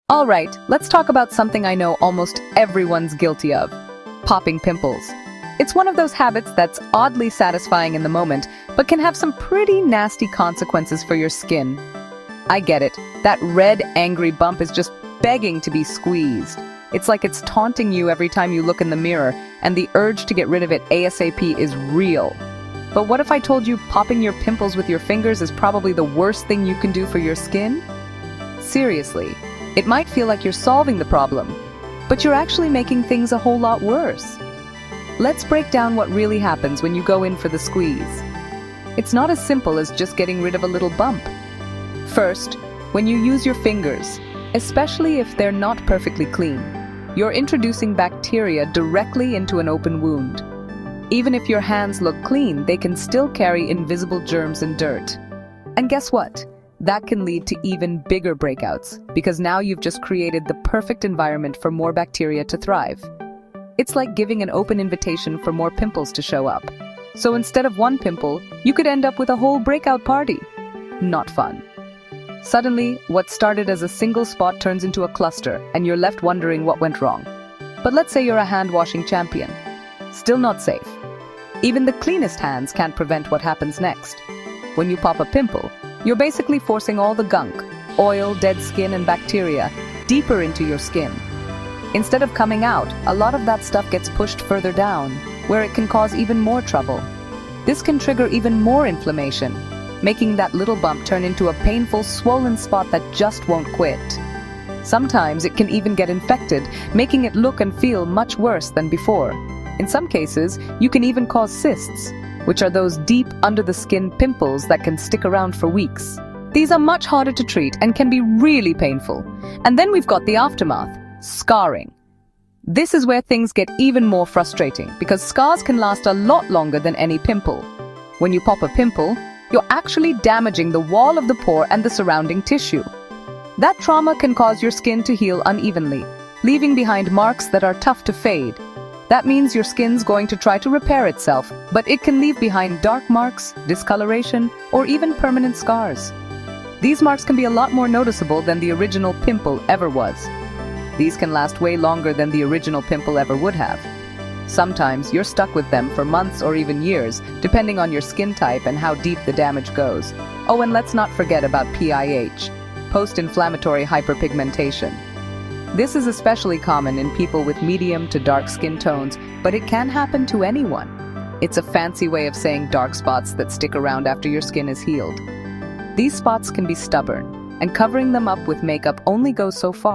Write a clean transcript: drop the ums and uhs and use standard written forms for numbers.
All right, let's talk about something I know almost everyone's guilty of: popping pimples. It's one of those habits that's oddly satisfying in the moment, but can have some pretty nasty consequences for your skin. I get it. That red, angry bump is just begging to be squeezed. It's like it's taunting you every time you look in the mirror, and the urge to get rid of it ASAP is real. But what if I told you popping your pimples with your fingers is probably the worst thing you can do for your skin? Seriously. It might feel like you're solving the problem, but you're actually making things a whole lot worse. Let's break down what really happens when you go in for the squeeze. It's not as simple as just getting rid of a little bump. First, when you use your fingers, especially if they're not perfectly clean, you're introducing bacteria directly into an open wound. Even if your hands look clean, they can still carry invisible germs and dirt. And guess what? That can lead to even bigger breakouts, because now you've just created the perfect environment for more bacteria to thrive. It's like giving an open invitation for more pimples to show up. So instead of one pimple, you could end up with a whole breakout party. Not fun. Suddenly, what started as a single spot turns into a cluster, and you're left wondering what went wrong. But let's say you're a hand-washing champion. Still not safe. Even the cleanest hands can't prevent what happens next. When you pop a pimple, you're basically forcing all the gunk, oil, dead skin, and bacteria deeper into your skin. Instead of coming out, a lot of that stuff gets pushed further down, where it can cause even more trouble. This can trigger even more inflammation, making that little bump turn into a painful, swollen spot that just won't quit. Sometimes it can even get infected, making it look and feel much worse than before. In some cases, you can even cause cysts, which are those deep under-the-skin pimples that can stick around for weeks. These are much harder to treat and can be really painful. And then we've got the aftermath: scarring. This is where things get even more frustrating, because scars can last a lot longer than any pimple. When you pop a pimple, you're actually damaging the wall of the pore and the surrounding tissue. That trauma can cause your skin to heal unevenly, leaving behind marks that are tough to fade. That means your skin's going to try to repair itself, but it can leave behind dark marks, discoloration, or even permanent scars. These marks can be a lot more noticeable than the original pimple ever was. These can last way longer than the original pimple ever would have. Sometimes you're stuck with them for months or even years, depending on your skin type and how deep the damage goes. Oh, and let's not forget about PIH, post-inflammatory hyperpigmentation. This is especially common in people with medium to dark skin tones, but it can happen to anyone. It's a fancy way of saying dark spots that stick around after your skin is healed. These spots can be stubborn, and covering them up with makeup only goes so far.